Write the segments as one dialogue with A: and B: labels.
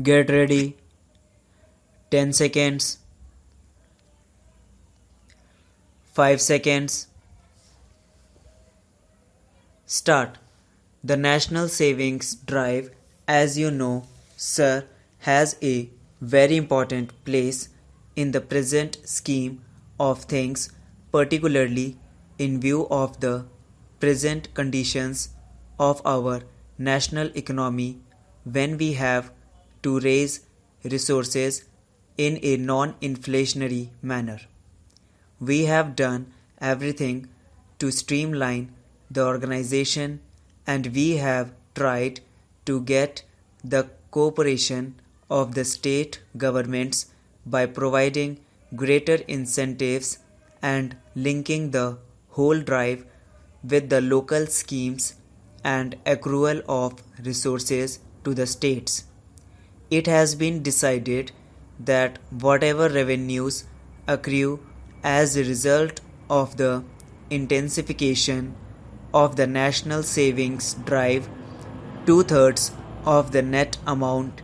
A: Get ready. 10 seconds. 5 seconds. Start. The National Savings Drive, as you know, sir, has a very important place in the present scheme of things, particularly in view of the present conditions of our national economy when we have to raise resources in a non-inflationary manner. We have done everything to streamline the organization, and we have tried to get the cooperation of the state governments by providing greater incentives and linking the whole drive with the local schemes and accrual of resources to the states. It has been decided that whatever revenues accrue as a result of the intensification of the national savings drive, 2/3 of the net amount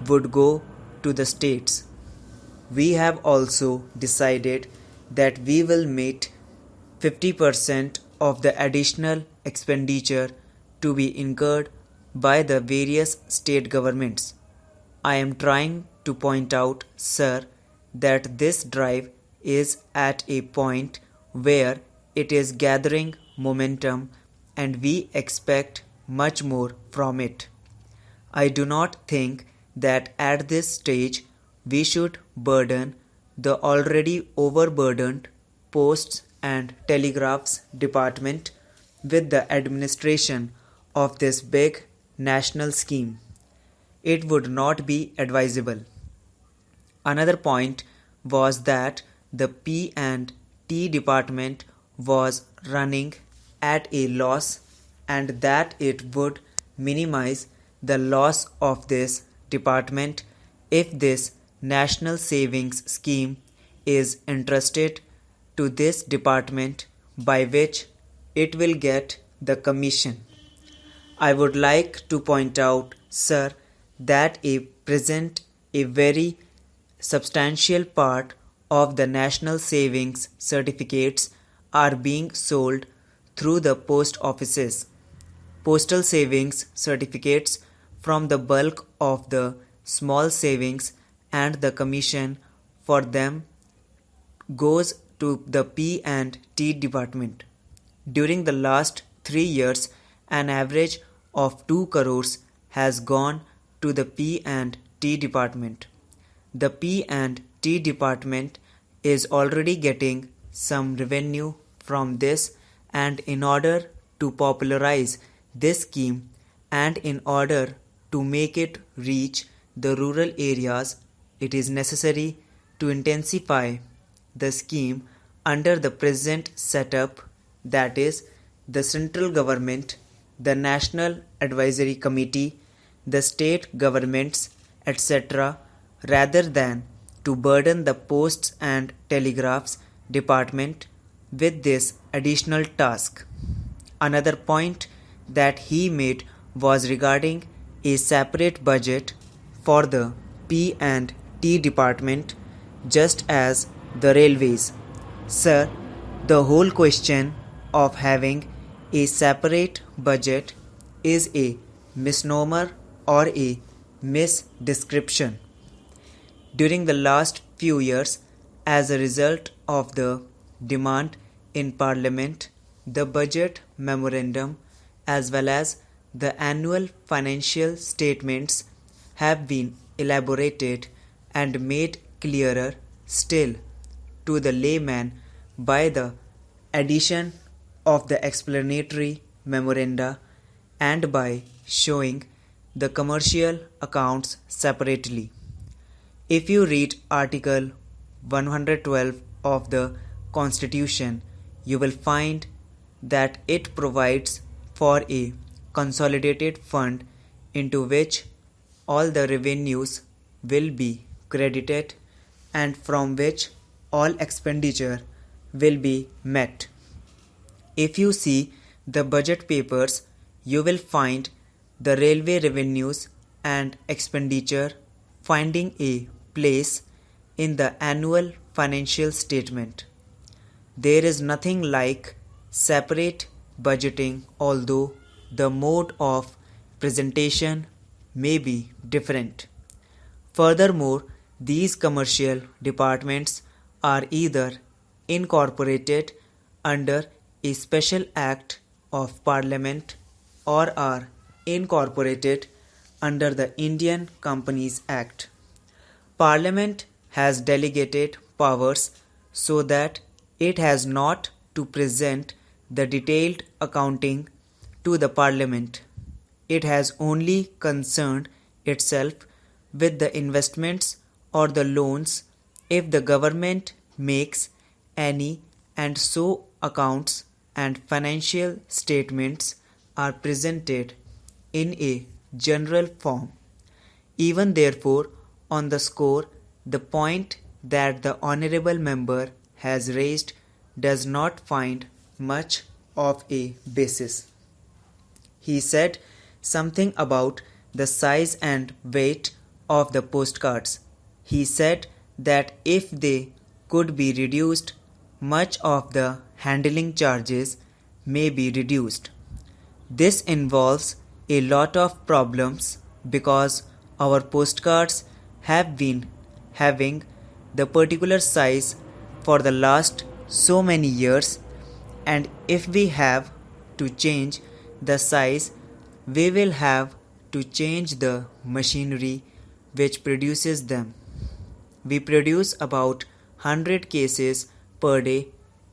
A: would go to the states. We have also decided that we will meet 50% of the additional expenditure to be incurred by the various state governments. I am trying to point out, sir, that this drive is at a point where it is gathering momentum and we expect much more from it. I do not think that at this stage we should burden the already overburdened Posts and Telegraphs Department with the administration of this big national scheme. It would not be advisable. Another point was that the P&T department was running at a loss and that it would minimize the loss of this department if this national savings scheme is entrusted to this department, by which it will get the commission. I would like to point out, sir, that a very substantial part of the national savings certificates are being sold through the post offices. Postal savings certificates from the bulk of the small savings, and the commission for them goes to the P&T department. During the last 3 years, an average of 2 crores has gone to the P&T department. The P&T department is already getting some revenue from this, and in order to popularize this scheme and in order to make it reach the rural areas, it is necessary to intensify the scheme under the present setup, that is, the central government, the National Advisory Committee, the state governments, etc., rather than to burden the Posts and Telegraphs Department with this additional task. Another point that he made was regarding a separate budget for the P&T department, just as the railways. Sir, the whole question of having a separate budget is a misnomer or a misdescription. During the last few years, as a result of the demand in Parliament, the budget memorandum as well as the annual financial statements have been elaborated and made clearer still to the layman by the addition of the explanatory memoranda and by showing the commercial accounts separately. If you read Article 112 of the Constitution, you will find that it provides for a consolidated fund into which all the revenues will be credited and from which all expenditure will be met. If you see the budget papers, you will find the railway revenues and expenditure finding a place in the annual financial statement. There is nothing like separate budgeting, although the mode of presentation may be different. Furthermore, these commercial departments are either incorporated under a special act of Parliament or are incorporated under the Indian Companies Act. Parliament has delegated powers so that it has not to present the detailed accounting to the Parliament. It has only concerned itself with the investments or the loans if the government makes any, and so accounts and financial statements are presented in a general form. Even therefore, on the score, the point that the honourable member has raised does not find much of a basis. He said something about the size and weight of the postcards. He said that if they could be reduced, much of the handling charges may be reduced. This involves a lot of problems because our postcards have been having the particular size for the last so many years, and if we have to change the size, we will have to change the machinery which produces them. We produce about 100 cases per day,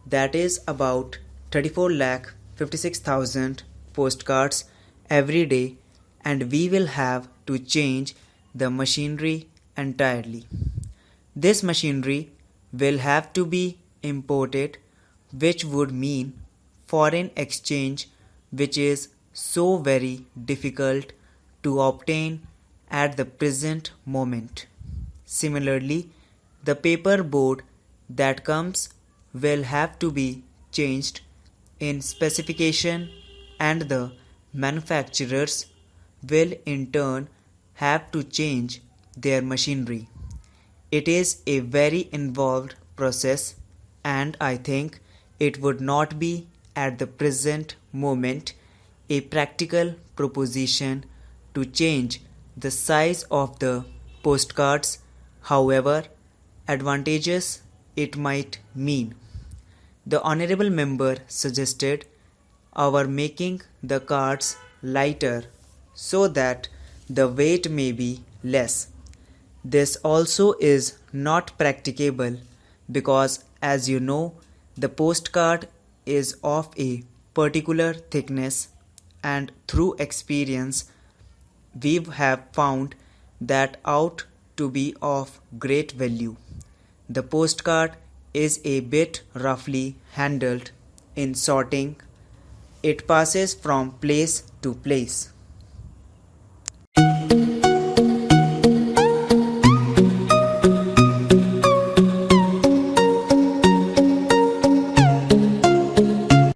A: that is about 34,56,000 postcards every day, and we will have to change the machinery entirely. This machinery will have to be imported, which would mean foreign exchange, which is so very difficult to obtain at the present moment. Similarly, the paper board that comes will have to be changed in specification, and the manufacturers will in turn have to change their machinery. It is a very involved process, and I think it would not be at the present moment a practical proposition to change the size of the postcards, however advantageous it might mean. The honourable member suggested our making the cards lighter so that the weight may be less. This also is not practicable because, as you know, the postcard is of a particular thickness, and through experience we have found that out to be of great value. The postcard is a bit roughly handled in sorting. It passes from place to place.